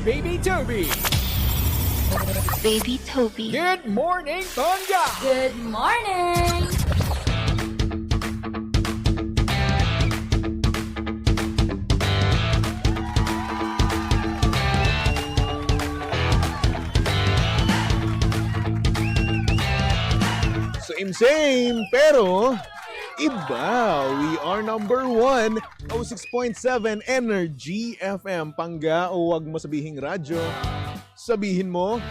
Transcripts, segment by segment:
Baby Toby. Baby Toby. Good morning, Tonga. Good morning! Same, pero iba. We are number 1, 06.7 Energy FM. Pangga o wag mo sabihing radyo. Sabihin mo.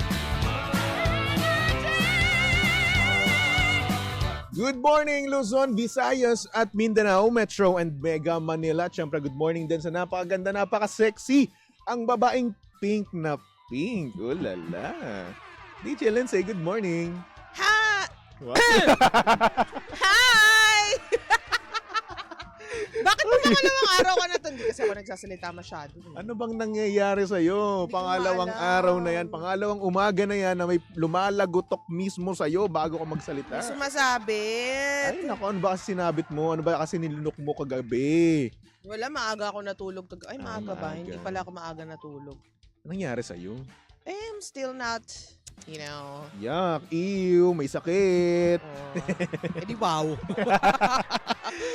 Good morning Luzon, Visayas at Mindanao, Metro and Mega Manila. Siyempre good morning din sa napakaganda, napaka-sexy ang babaeng pink na pink. Ulala. DJ Len, say good morning. Ha! Wow. Hi! Bakit ba pangalawang araw ka na to? Hindi kasi ako nagsasalita masyado. Ano bang nangyayari sa'yo? Hindi ko Pangalawang alam. araw na yan, pangalawang umaga na yan na may lumalagotok mismo sa'yo bago ka magsalita. May sumasabi. Ay, naku, ano ba kasi sinabit mo? Ano ba kasi nilunok mo kagabi? Wala, maaga ako natulog. Ay, maaga ba? maaga. Hindi pala ako maaga natulog. Anong nangyari sa'yo? I'm still not, you know. Yak, ew, may sakit. Edi wow.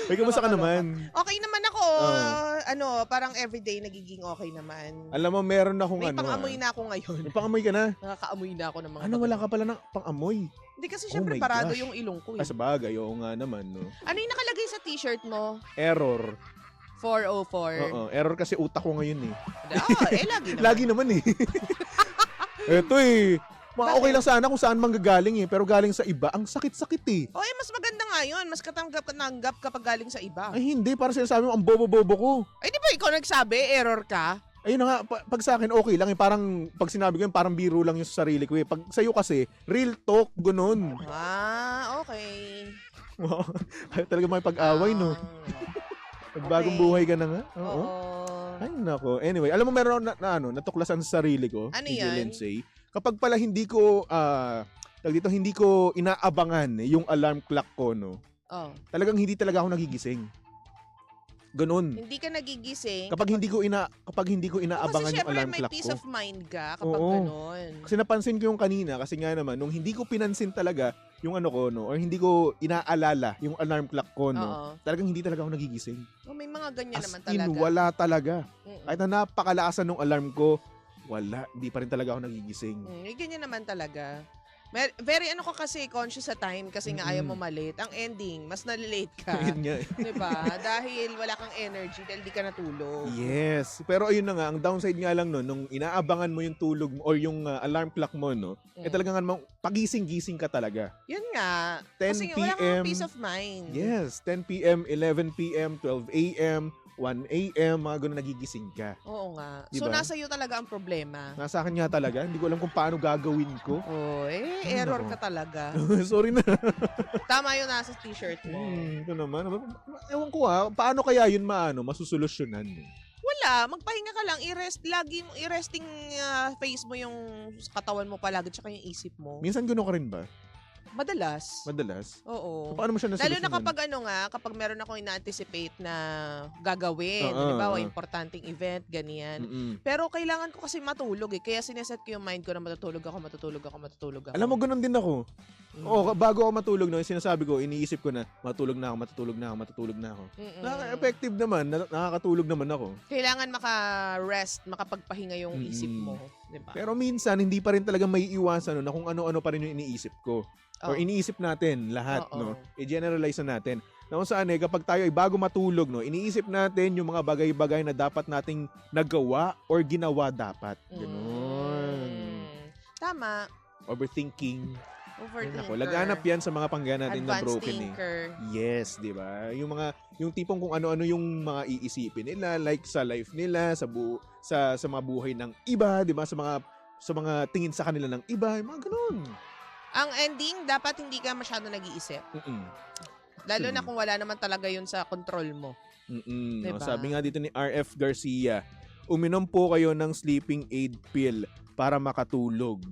May kamusta ka naman? Okay naman ako. Oh. Parang everyday nagiging okay naman. Alam mo, meron akong May ano. pang-amoy na ako ngayon. May pang-amoy ka na? Nakaka-amoy na ako ng mga Ano, wala ka pala ng pang-amoy? Hindi kasi Oh syempre my barado gosh. yung ilong ko. Ah, sa bagay, oo nga naman, no? Ano yung nakalagay sa t-shirt mo? Error. 404. Oo, error kasi utak ko ngayon eh. Lagi naman. Lagi naman eh. Eto eh. Okay lang sana kung saan manggagaling eh. Pero galing sa iba, ang sakit-sakit eh. Mas maganda nga yun. Mas katanggap kapag galing sa iba. Ay hindi, para sinasabi mo, ang bobo-bobo ko. Ay, di ba ikaw nagsabi? Error ka? Ayun na nga, pag sa akin okay lang eh. Parang, pag sinabi ko yun, parang biro lang yung sa sarili ko eh. Pag sa'yo kasi, real talk, ganun. Okay. Wow. Ayaw talaga may pag-away, no? Pagbagong buhay ka na nga. Oo. Ay, nako. Anyway, alam mo meron ako natuklasan sa sarili ko. Ano DJ yan? Lindsay. Kapag pala hindi ko, hindi ko inaabangan yung alarm clock ko, no? Oh. Talagang hindi talaga ako nagigising. Ganun. Hindi ka nagigising. Kapag hindi ko inaabangan kasi yung alarm may clock peace ko. of mind ka kapag Oo. ganun. Kasi napansin ko yung kanina, kasi nga naman, nung hindi ko pinansin talaga yung ano ko, no? Or hindi ko inaalala yung alarm clock ko, no? Oo. Talagang hindi talaga ako nagigising. May mga ganyan As naman in, talaga. wala talaga. Mm-mm. Kahit na napakalaasan ng alarm ko, wala. Hindi pa rin talaga ako nagigising. May ganyan naman talaga. Very ano ka kasi, conscious sa time kasi nga ayaw mo malate. Ang ending, mas nalilate ka. Yun nga eh. Diba? Dahil wala kang energy dahil di ka natulog. Yes. Pero ayun na nga, ang downside nga lang no, nung inaabangan mo yung tulog mo or yung alarm clock mo, no, eh talaga nga namang pagising-gising ka talaga. Yun nga. 10 Kasi wala kang PM. peace of mind. Yes, 10 p.m., 11 p.m., 12 a.m., 1 a.m., mga ganun nagigising ka. Oo nga. Diba? So, nasa iyo talaga ang problema. Nasa akin nga talaga, hindi ko alam kung paano gagawin ko. Error nako. ka talaga. Sorry na. Tama yun nasa t-shirt mo. Ito naman. Ewan ko paano kaya yun masusolusyonan? Wala, magpahinga ka lang. I-resting face mo yung katawan mo palagi tsaka yung isip mo. Minsan gano'n ka rin ba? Madalas. Oo. So, paano mo siya Lalo nasolusyonan? na kapag meron akong ina-anticipate na gagawin. Oo, Halimbawa, oo. importanteng event, ganyan. Mm-mm. Pero kailangan ko kasi matulog eh. Kaya sineset ko yung mind ko na matutulog ako. Alam mo, ganun din ako. Oo, bago ako matulog, no, sinasabi ko, iniisip ko na, matulog na ako. Nakaka-effective naman, nakakatulog naman ako. Kailangan maka-rest, makapagpahinga yung isip mo. Diba? Pero minsan, hindi pa rin talaga may iwasan na kung ano-ano pa rin yung iniisip ko. Or iniisip natin lahat, Oo. no? I-generalize na natin. Na kung saan kapag tayo ay bago matulog, no, iniisip natin yung mga bagay-bagay na dapat nating nagawa or ginawa dapat. Ganon. Tama. Overthinking. Overthinker. Nako, laganap yan sa mga pangga natin na Advanced broken thinker. Yes, di ba? Yung tipong kung ano-ano yung mga iisipin nila, like sa life nila, sa mga buhay ng iba, di ba? Sa mga tingin sa kanila ng iba, yung mga ganun. Ang ending, dapat hindi ka masyado nag-iisip. Mm-mm. Lalo na kung wala naman talaga yun sa control mo. No, Diba? sabi nga dito ni RF Garcia, uminom po kayo ng sleeping aid pill para makatulog.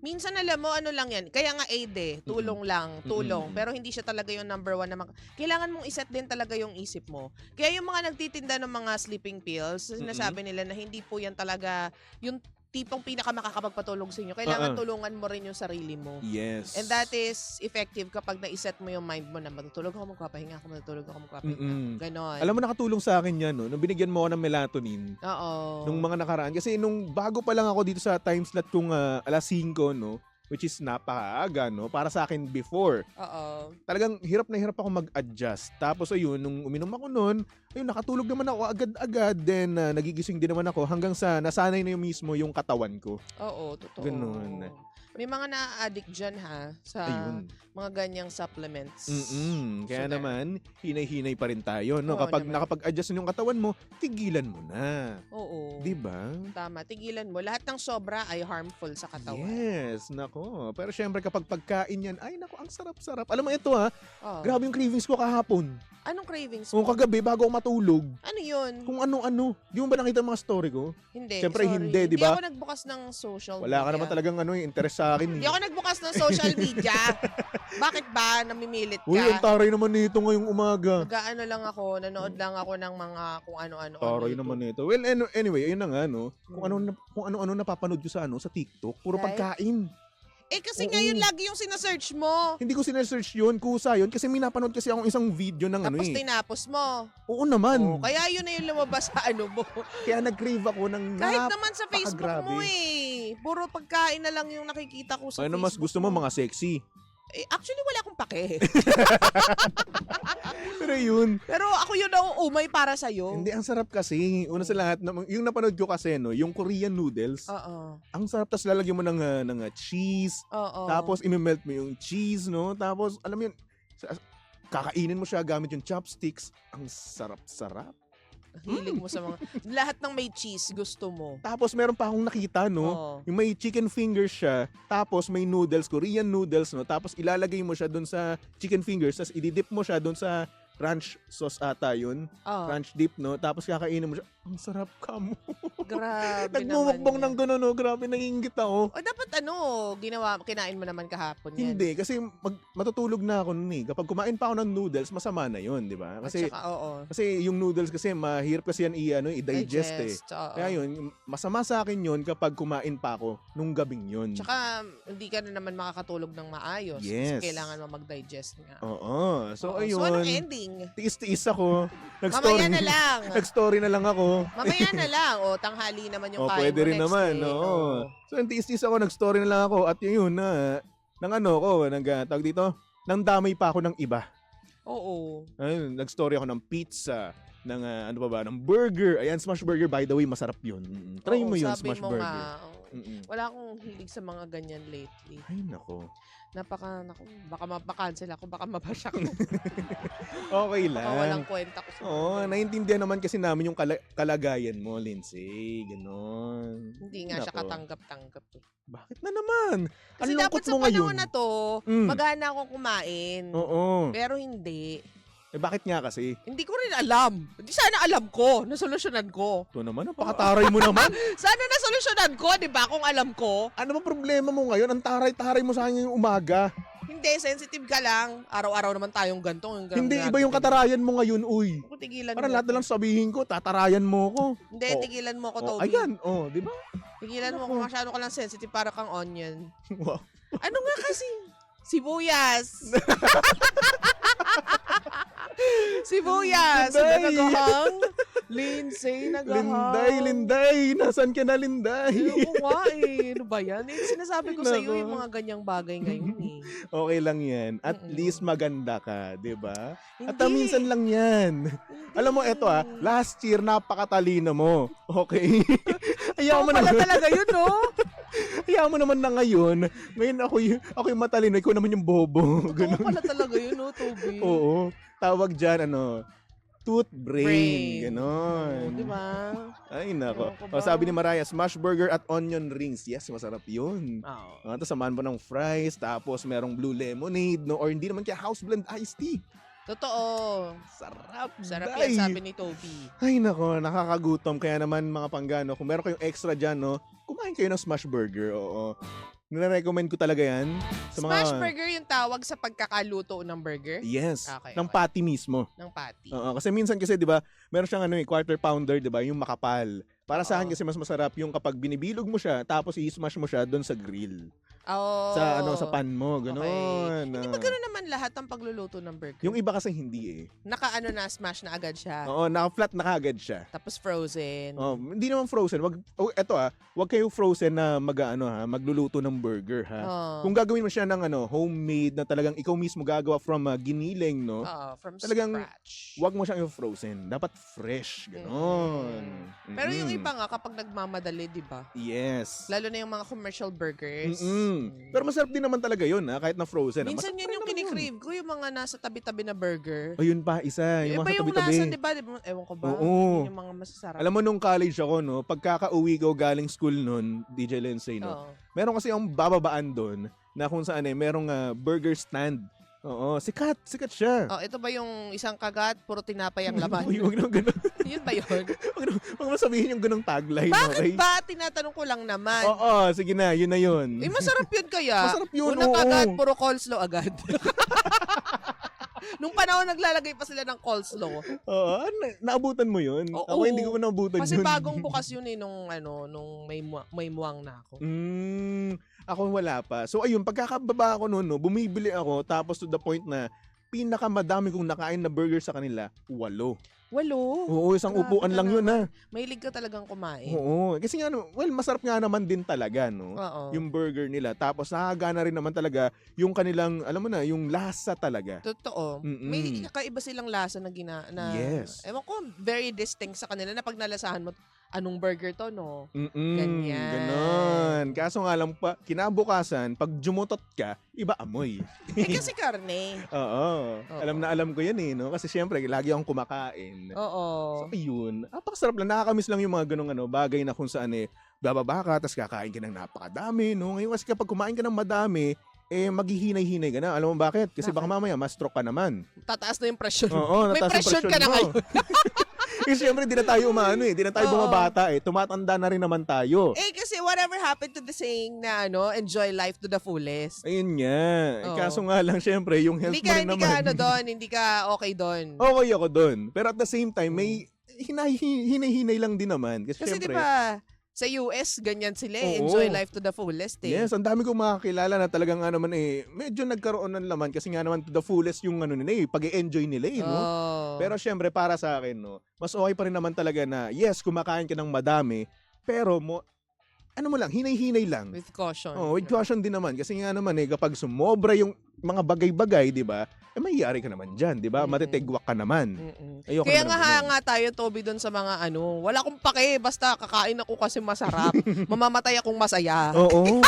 Minsan alam mo, ano lang yan. Kaya nga aid tulong lang, tulong. Mm-mm. Pero hindi siya talaga yung number one na kailangan mong iset din talaga yung isip mo. Kaya yung mga nagtitinda ng mga sleeping pills, sinasabi nila na hindi po yan talaga, yung tipong pinakamakakapagpatulong sa inyo, kailangan tulungan mo rin yung sarili mo. Yes. And that is effective kapag naiset mo yung mind mo na matutulog ako, magpapahinga ako, matutulog ako, magpapahinga. Ganon. Alam mo, nakatulong sa akin yan, no? Nung binigyan mo ako ng melatonin, Oo. nung mga nakaraan. Kasi nung bago pa lang ako dito sa time slot kung alas 5, no? Which is napakaaga, no? Para sa akin before. Oo. Talagang hirap na hirap ako mag-adjust. Tapos ayun, nung uminom ako noon, ayun, nakatulog naman ako agad-agad. Then nagigising din naman ako hanggang sa nasanay na yung mismo yung katawan ko. Oo, totoo. Ganun. May mga na-addict dyan ha, sa Ayun. mga ganyang supplements. Kaya So, naman, hinay-hinay pa rin tayo, no? Oo Kapag naman. nakapag-adjust yung katawan mo, tigilan mo na. Oo. 'Di ba? Tama, tigilan mo. Lahat ng sobra ay harmful sa katawan. Yes, nako. Pero syempre kapag pagkain yan, ay nako, ang sarap-sarap. Alam mo ito Oo. grabe yung cravings ko kahapon. Anong cravings Kung mo? kagabi bago ako matulog, Ano yun? kung ano-ano. Di mo ba nakita ang mga story ko? Hindi. Siyempre, sorry. hindi, di ba? Hindi ako nagbukas ng social media. Wala ka naman talagang interest sa akin. Hindi ako nagbukas ng social media. Bakit ba? Namimilit ka? Uy, ang taray naman nito ngayong umaga. Nag-ano lang ako, nanood lang ako ng mga kung ano-ano. Taray naman nito. Well, anyway, ayun na nga, no? Kung ano-ano napapanood ko sa TikTok, puro Right? pagkain. Eh kasi Oo. ngayon lagi yung sinesearch mo. Hindi ko sinesearch yun, kusa yun, kasi may napanood kasi akong isang video ng Tapos tinapos mo. Oo naman. Oh, kaya yun na yung lumabas sa ano mo. Kaya nag-crave ako ng Kahit naman sa Facebook napakagrabe. mo eh. Puro pagkain na lang yung nakikita ko sa Ano Facebook mas gusto mo, mga sexy? Eh, actually, wala akong pake. Pero yun, Pero ako yun ang umay para sa'yo. hindi, ang sarap kasi. Una sa lahat, yung napanood ko kasi, no, yung Korean noodles, Oo. ang sarap. Tapos lalagyan mo ng cheese, Oo. tapos imemelt mo yung cheese, no? Tapos, alam mo yun, kakainin mo siya gamit yung chopsticks. Ang sarap-sarap. Hilig mo sa mga... Lahat ng may cheese gusto mo. Tapos meron pa akong nakita, no? Oo. Yung may chicken fingers siya, tapos may noodles, Korean noodles, no? Tapos ilalagay mo siya doon sa chicken fingers, tapos ididip mo siya doon sa ranch sauce ata yun. Oo. Ranch dip, no? Tapos kakainin mo siya. Ang sarap ka mo. Grabe Nagmumukbang ng naman yan. gano'n, no? Grabe, nangingit ako. O dapat kinain mo naman kahapon yan. Hindi, kasi matutulog na ako nun eh. Kapag kumain pa ako ng noodles, masama na yun, di ba? At Kasi, saka, oo. kasi yung noodles kasi mahirap kasi yan i-digest eh. Oo. Kaya yun, masama sa akin yun kapag kumain pa ako nung gabing yun. Tsaka, hindi ka na naman makakatulog ng maayos. Yes. Kasi kailangan mo mag-digest nga. Oo. So, Oo. ayun. So, anong ending? Tiis-tiis ako. Mamaya na lang. Nag-story na lang ako. Mamaya na lang. O, tanghali naman yung O, kain pwede mo rin next naman. day. Oo. So, yung tiis-tiis ako, nag-story na lang ako. At yun na, tawag dito, nang damay pa ako ng iba. Oo. Ayun, nag-story ako ng pizza, ng ano pa ba, ng burger. Ayan, smash burger, by the way, masarap yun. Try Oo, mo yun, sabi smash mo burger. nga, wala akong hilig sa mga ganyan lately. Ay, nako. Baka mapakancel ako, baka mabash ako. Okay Baka lang. walang kwenta ko sa Oo, naiintindihan naman kasi namin yung kalagayan mo, Lindsay. Ganon. Hindi nga siya Nako. katanggap-tanggap. Eh. Bakit na naman? Kasi Ang dapat lungkot sa mo ngayon. panahon na to, Mm. magana akong kumain. Oo. Pero hindi. Eh, bakit nga kasi? Hindi ko rin alam. Hindi sana alam ko. Nasolusyonan ko. Ito naman, napakataray mo naman. Sana nasolusyonan ko, di ba? Kung alam ko. Ano ba problema mo ngayon? Ang taray-taray mo sa akin ngayong umaga. Hindi, sensitive ka lang. Araw-araw naman tayong gantong. Hindi, iba yung katarayan mo ngayon, uy. Kung tigilan Para mo. lahat na lang sabihin ko, tatarayan mo ko. Hindi, Oh. tigilan mo ako, Oh, Toby. ayan, oh, di ba? Tigilan mo kung masyado ka lang sensitive para kang onion. Wow. Ano nga kasi? Sibuyas. Sibuyas. Linday. Ano nagahang? Lindsay, nagahang. Linday, nasan ka na, Linday? Oo nga eh. Ano ba yan? Eh, sinasabi ko sa iyo Nako. yung mga ganyang bagay ngayon eh. Okay lang yan. At Mm-mm. least maganda ka, di ba? At Hindi. minsan lang yan. Alam mo, eto last year, napakatalino mo. Okay? Ayaw Oo mo pala naman, talaga yun, no? ayaw mo naman na ngayon. Ngayon ako yung matalino, ikaw naman yung bobo. Oo Ganun. pala talaga yun, no, Toby? Oo. Tawag dyan, tooth brain. Ganon. Di ba? Ay, nako. Ewan ko ba? Sabi ni Mariah, smash burger at onion rings. Yes, masarap yun. Oo. Tapos samahan mo ng fries, tapos merong blue lemonade, no? Or hindi naman kaya house blend iced tea. Totoo. Sarap. Sarap day. yan, sabi ni Toby. Ay, nako, nakakagutom. Kaya naman mga panggano, kung meron kayong extra dyan, no? Kumain kayo ng smash burger, oo. Nire-recommend ko talaga yan. Sa Smash mga... burger yung tawag sa pagkakaluto ng burger? Yes. Okay, ng okay. patty mismo. Ng patty. Oo, kasi minsan kasi 'di ba, meron siyang quarter pounder, 'di ba, yung makapal. Para sa akin Oo. kasi mas masarap yung kapag binibilog mo siya tapos i-smash mo siya doon sa grill. Oh. Sa pan mo, gano'n. Hindi ba gano'n naman lahat ng pagluluto ng burger? Yung iba kasi hindi eh. Naka-ano na, smash na agad siya. Oo, naka-flat na kaagad siya. Tapos frozen. Hindi naman frozen. Wag kayo frozen na magluluto ng burger ha. Oh. Kung gagawin mo siya ng homemade na talagang ikaw mismo gagawa from giniling, no? From Talagang scratch. Wag mo siyang i-frozen. Dapat fresh, gano'n. Pero yung Mm-mm. iba nga, kapag nagmamadali, di ba? Yes. Lalo na yung mga commercial burgers. Pero masarap din naman talaga yun, kahit na frozen. Minsan yun yung kinikrave ko, yung mga nasa tabi-tabi na burger. Ayun pa, isa. Yung Iba mga sa yung tabi-tabi. lasa, di ba? Ewan ko ba? Oo. Yun yung mga masasarap. Alam mo, nung college ako, no, pagkaka-uwi ko galing school nun, DJ Lindsay, no, Oo. meron kasi yung bababaan doon na kung saan merong burger stand. Oo, sikat siya. Oh, ito ba yung isang kagat, puro tinapay ang laman? Uy, wag naman ganun. Yun ba yun? Wag mo sabihin yung ganung tagline, Bakit okay? ba? Tinatanong ko lang naman. Oo, sige na, yun na yun. Eh, masarap yun kaya. Masarap yun, Unang oo. kagat, puro coleslaw agad. Nung panahon naglalagay pa sila ng coleslaw. Oo, naabutan mo yun? Oo. Ako hindi ko naabutan Kasi yun. bagong bukas yun eh, nung may muwang na ako. Ako wala pa. So ayun, pagkakababa ako noon, no, bumibili ako tapos to the point na pinakamadami kong nakain na burger sa kanila, 8. 8? Oo, isang Grabe upuan ka lang yun ha. Mahilig ka talagang kumain. Oo, kasi nga, masarap nga naman din talaga, no? Oo. Yung burger nila. Tapos nakakagana rin naman talaga yung kanilang, alam mo na, yung lasa talaga. Totoo. Mm-mm. May kakaiba silang lasa na Yes. Ewan ko, very distinct sa kanila na pag nalasahan mo, anong burger to, no? Mm-mm, Ganyan. Ganon. Kaso nga lang pa, kinabukasan, pag jumutot ka, iba amoy. Eh kasi karne. Oo. Alam ko yan eh, no? Kasi syempre, lagi akong kumakain. Oo. So, ayun. Napakasarap lang. Nakakamiss lang yung mga ganong bagay na kung saan bababa ka, tapos kakain ka ng napakadami, no? Ngayon kasi kapag kumain ka ng madami, maghihinay-hinay ka na. Alam mo bakit? Kasi baka mamaya, ma-stroke ka naman. Tataas na yung pressure. Oo, May nataas yung pressure ka na mo. ngayon. Kasi syempre, di na tayo di na tayo Oo. bumabata Tumatanda na rin naman tayo. Eh kasi whatever happened to the saying na enjoy life to the fullest. Ayun nga. Oo. Kaso nga lang, syempre, yung health Hindi mo ka, rin hindi naman. ka doon, hindi ka okay doon. Okay ako doon. Pero at the same time, may hinay-hinay lang din naman. Kasi Kasi di syempre, ba, sa US, ganyan sila Oo. enjoy life to the fullest eh. yes, ang dami kong makakilala na talagang nga naman medyo nagkaroon ng laman kasi nga naman to the fullest yung nila pag-enjoy nila no? Oh. Pero syempre para sa akin, no, mas okay pa rin naman talaga na yes, kumakain ka ng madami, pero hinay-hinay lang. With caution. With caution din naman kasi nga naman kapag sumobra yung mga bagay-bagay, 'di ba? Mahiyari ka naman diyan, 'di ba? Matitigwak ka naman. Mm-mm. Ayoko Kaya naman nga ng ganun. nga tayo, Toby, doon sa mga wala akong pake, basta kakain ako kasi masarap. Mamamatay akong masaya. Oo.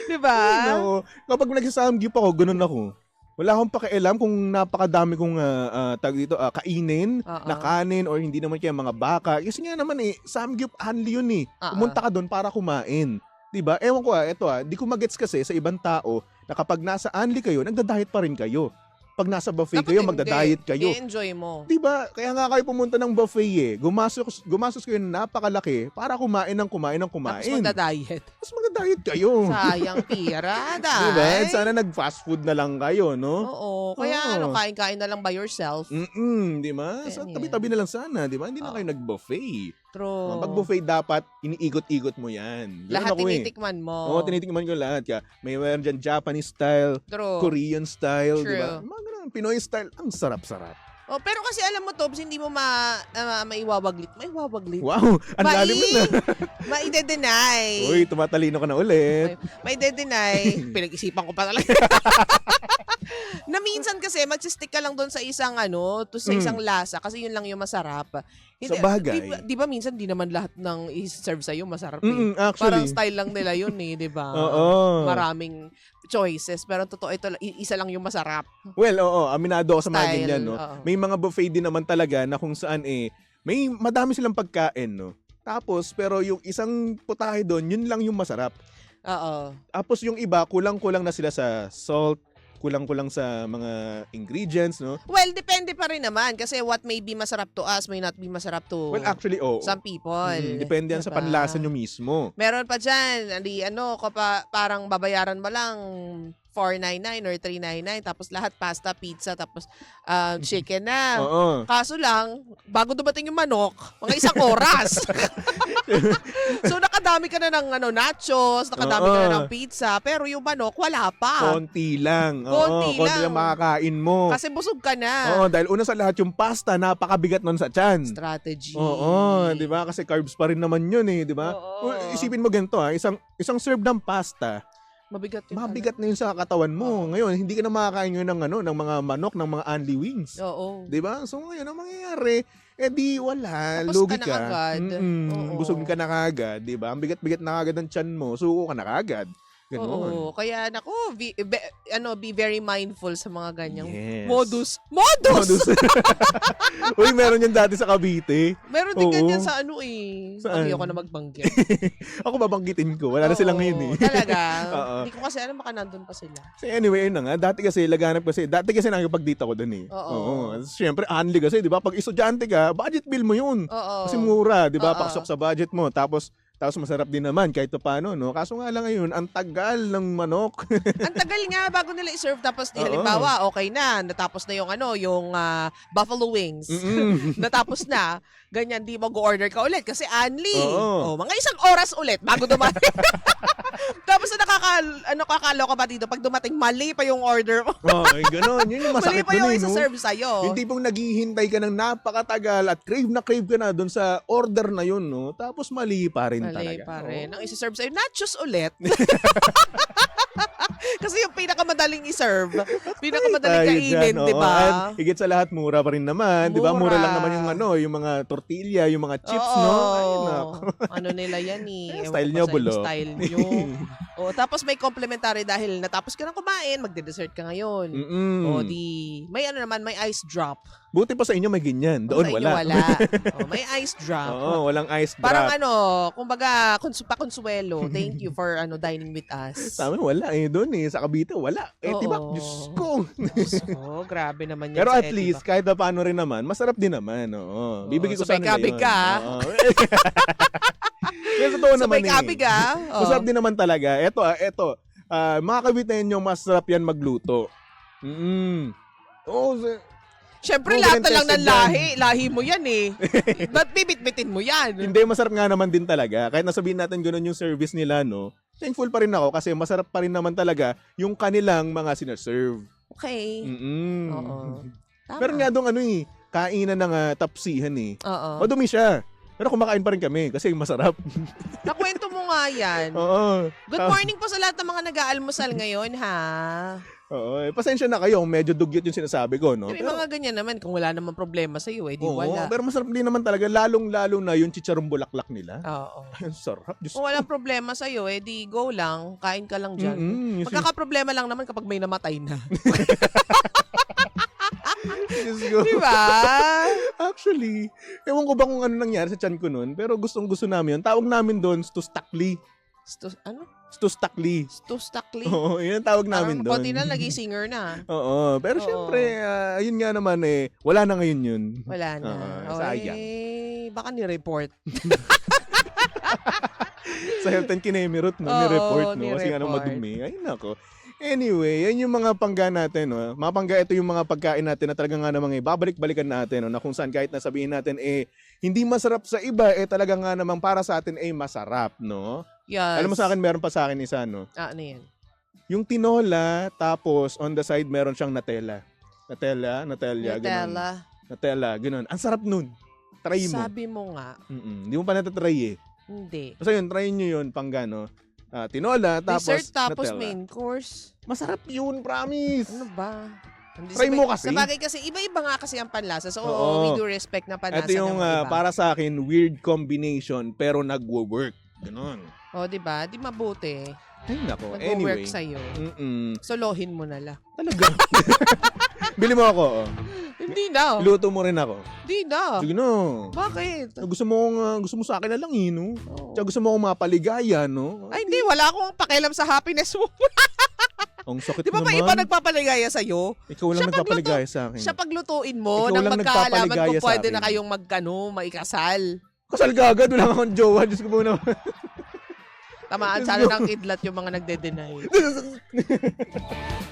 Di ba? No, kapag nagsasamgyup ako, ganun ako. Wala akong pakialam kung napakadami kong kainin, Oo. na kanin, or hindi naman kaya mga baka. Kasi nga naman samgyup only yun Pumunta ka doon para kumain. Diba? Ewan ko di ko magets kasi sa ibang tao na kapag nasa only kayo, nagda-diet pa rin kayo. Pag nasa buffet Dapat kayo, hindi. magda-diet kayo. I-enjoy mo. Diba? Kaya nga kayo pumunta ng buffet Gumastos kayo ng napakalaki para kumain ng kumain. Tapos magda-diet. Tapos magda-diet kayo. Sayang pira, Diba? At sana nag-fast food na lang kayo, no? Oo. Kaya Oo. kain-kain na lang by yourself. Di ba? Ganyan. Tabi-tabi na lang sana, di ba? Hindi na Oo. kayo nag-buffet. True. Pag buffet dapat, iniikot-ikot mo yan. Ganun Lahat ako tinitikman mo. Oo, tinitikman ko lahat. May meron dyan Japanese style, True. Korean style, di ba? True. Mga ganun, Pinoy style. Ang sarap-sarap. Oh, pero kasi alam mo, Tobs, hindi mo maiwawaglit. Maiwawaglit. Wow, ang lalim na. Maide-deny. Uy, tumatalino ka na ulit. Maide-deny. Pinag-isipan ko pa talaga. Na minsan kasi magsistick ka lang doon sa isang isang lasa kasi yun lang yung masarap. Sa bagay. Di ba minsan di naman lahat ng i-serve sa'yo masarap Actually. Parang style lang nila yun di ba? Oo. Maraming choices pero totoo ito isa lang yung masarap. Well, oo, aminado ako sa mga Style, ganyan, no? oo. May mga buffet din naman talaga na kung saan may madami silang pagkain, no? Tapos, pero yung isang putahe doon, yun lang yung masarap. Oo. Tapos yung iba, kulang-kulang na sila sa salt, kulang-kulang sa mga ingredients, no? Well, depende pa rin naman kasi what may be masarap to us may not be masarap to Well, actually, oo. some people. Depende yan sa Diba? panlasa nyo mismo. Meron pa dyan, parang babayaran mo lang 499 or 399 tapos lahat pasta, pizza, tapos chicken na. Oo. Kaso lang, bago dumating yung manok, mga isang oras. So nakadami ka na ng nachos, nakadami ka na ng pizza, pero yung manok wala pa. Konti lang. Konti Konti lang lang. makakain mo. Kasi busog ka na. Oo, dahil una sa lahat yung pasta, napakabigat nun sa tiyan. Strategy. Oo, 'di ba? Kasi carbs pa rin naman 'yun eh, 'di ba? Oo. Isipin mo ganito isang serve ng pasta, Mabigat yun. mabigat na 'yun sa katawan mo. Ngayon, hindi ka na makakain yun ng ng mga manok, ng mga only wings. Oo. 'Di ba? So ngayon ang mangyayari, di wala, Tapos lugi ka na agad. Oo. Busog ka na kagad, 'di ba? Ang bigat-bigat na kagad ng tiyan mo, suko ka na kagad. Ganoon. Oo. Kaya naku, be very mindful sa mga ganyang Yes. modus. Modus. Uy, meron yan dati sa Cavite. Meron din Oo. ganyan sa eh. Saan? Ayoko na magbanggit. Ako babanggitin ko. Wala na sila ngayon eh. Talaga. Oo. Hindi ko kasi alam baka nandun pa sila. So anyway, yun na nga. Dati kasi nakikipag-date ako dun eh. Oo. Siyempre, only kasi, di ba? Pag estudyante ka, budget bill mo yun. Oo. Kasi mura, di ba? Oo. Paksok sa budget mo. Tapos masarap din naman kahit paano, no? Kaso nga lang ngayon, ang tagal ng manok. Ang tagal nga bago nila i-serve tapos Oo. halimbawa okay na, natapos na yung yung buffalo wings. Natapos na, ganyan di mag-order ka ulit kasi only. Oo. Mga isang oras ulit bago dumating. Tapos kakaloka ba dito pag dumating mali pa yung order mo. Ganon. Yun yung Mali masakit pa dun yung eh, no? isa-serve sa'yo. Yung tipong naghihintay ka ng napakatagal at crave ka na dun sa order na yun, no? Tapos mali pa rin Mali talaga. pa rin. Ang isa-serve sa'yo, nachos ulit. Kasi yung pinakamadaling i-serve, pinakamadaling kainin, di ba? At higit sa lahat, mura pa rin naman. Di ba? Mura Mura. lang naman yung mga tortilla, yung mga chips, Oo. no? Ay, nako. Ano nila yan eh. Ewan Style ko niya, ba sa bulok. Style nyo. O, tapos may complimentary dahil natapos ka ng kumain, magde-dessert ka ngayon. O di, may may ice drop. Buti pa sa inyo may ganyan. O, Doon sa inyo wala. O, may ice drop. Oo, walang ice drop. Parang kumbaga, pa-consuelo. Thank you for dining with us. Sa amin wala eh. Doon eh. Sa Cavite wala. Oo. Diba? Diyos ko. Oh, grabe naman yan. Pero sa at Eddie least, kahit na paano rin naman, masarap din naman. Oo. Bibigay ko so sa nila kabig yun. ka. Oo. Pero totoo naman eh. Sabay-kabig Masarap din naman talaga. Eto. Mga Caviteño, masarap yan magluto. Oo. Siyempre, Oo, lahat na ganun lang ng tested yan. lahi mo yan eh. Ba't bibit-bitin mo yan? Hindi, masarap nga naman din talaga. Kahit nasabihin natin gano'n yung service nila, no? Thankful pa rin ako kasi masarap pa rin naman talaga yung kanilang mga sinaserve. Okay. Oo. Tama. Pero nga doon kainan ng tapsihan eh. Oo. Madumi siya. Pero kumakain pa rin kami kasi masarap. Nakwento mo nga yan. Oo. Good morning po sa lahat ng mga nag-aalmusal ngayon, ha? Oo. Pasensya na kayo, medyo dugyot yung sinasabi ko, no? May mga ganyan naman, kung wala naman problema sa'yo, di wala. Pero masarap din naman talaga, lalong-lalo na yung chicharong bulaklak nila. Oo. Ay, ang sarap. Diyos Kung walang problema sa'yo, di go lang, kain ka lang dyan. Magkakaproblema lang naman kapag may namatay na. Diyos ko. Di ba? Actually, ewan ko ba kung ano nangyari sa tiyan ko nun, pero gustong-gusto namin yun. Tawag namin doon, Stustakli. Ano? Stustakli. Stustakli? Oo, yun ang tawag namin Parang doon. konti na, naging singer na. Oo, pero Oo. syempre, yun nga naman wala na ngayon yun. Wala na. Sayang. Baka ni-report. Sa Health and Kinemirot, no? Oo, Ni-report, no? Kasi nga nang ni-report. madumi. Ay, nako. Anyway, yan yung mga pangga natin, no? Mga pangga, ito yung mga pagkain natin na talaga nga namang babalik-balikan natin, no? Na kung saan kahit nasabihin natin, hindi masarap sa iba, talaga nga namang para sa atin, masarap, no? Yes. Alam mo sa akin, meron pa sa akin isa, no? Ano yan? Yung tinola, tapos on the side, meron siyang Nutella. Nutella, ganun. Nutella, ganun. Ang sarap nun. Try mo. Sabi mo nga, Hindi mo pa natatry eh. hindi. Basta yun, try nyo yun, pangga, no? Tinola, tapos Dessert tapos Nutella. main course. Masarap yun, promise. Ano ba? Hindi, Try mo kasi. Sa bagay kasi, iba-iba nga kasi ang panlasa. So, Oo. we do respect na panlasa Ito yung ng iba. para sa akin, weird combination, pero nagwo-work. Ganon. O, di ba? Di mabuti. Ay, nako. Nag-work Anyway. sa'yo. Mm-mm. Solohin mo na lang. Talaga. Bili mo ako. Hindi na. Luto mo rin ako. Hindi na. Sige no. Bakit? Gusto mo sa akin na lang, no? Oo. Tsaka gusto mo akong mapaligaya, no? Ay, hindi. Wala akong pakialam sa happiness mo. Ang sakit Di ba naman. may iba nagpapaligaya sa'yo? Ikaw lang Siya nagpapaligaya sa akin. Siya paglutuin mo, Ikaw nang lang magkaalaman nagpapaligaya kung sa pwede akin. na kayong maikasal. Kasal ka agad, wala kang jowa. Diyos ko muna. Tamaan sana ng kidlat yung mga nagde-deny.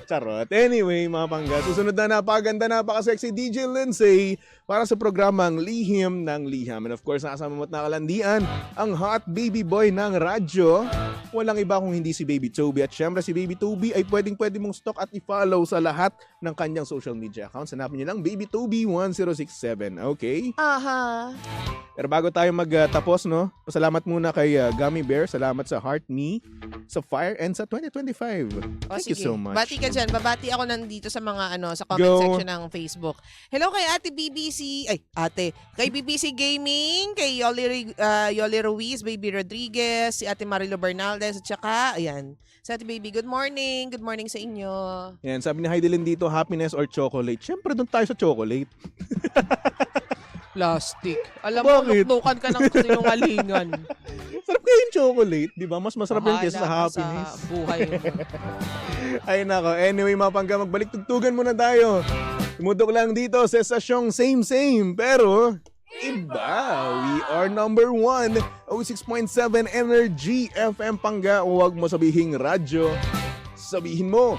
Charot. Anyway, mga pangga, susunod na napakaganda, napaka-sexy DJ Lindsay para sa programang Lihim ng Liham. And of course, nakasama mo at nakalandian ang hot baby boy ng radyo. Walang iba kung hindi si Baby Toby. At syempre, si Baby Toby ay pwede mong stalk at i-follow sa lahat ng kanyang social media accounts. Hanapin niyo lang Baby Toby 1067. Okay? Aha. Pero bago tayo magtapos, no? Pasalamat muna kay Gummy Bear. Salamat sa Heart Me, sa Fire, and sa 2025. Thank you so much. Bati ka dyan. Babati ako nandito sa mga sa comment Go. section ng Facebook. Hello kay Ate BBC. Kay BBC Gaming, kay Yoli Ruiz, Baby Rodriguez, si Ate Marilo Bernaldez, at saka, ayan, sa Ate Baby, good morning. Good morning sa inyo. Yan, sabi ni Heidelin dito, happiness or chocolate? Siyempre, doon tayo sa chocolate. Plastic. Alam Bakit? mo, nukdukan ka ng sinungalingan. Sarap kayo yung chocolate, di ba? Mas masarap yung kesa sa Bahala ka happiness. Sa buhay mo. Ay nako, anyway mga pangga, magbalik tugtugan muna tayo. Tumutok lang dito sa estasyong same, pero iba. We are number 1, 06.7 Energy FM Pangga. Huwag mo sabihing radyo, sabihin mo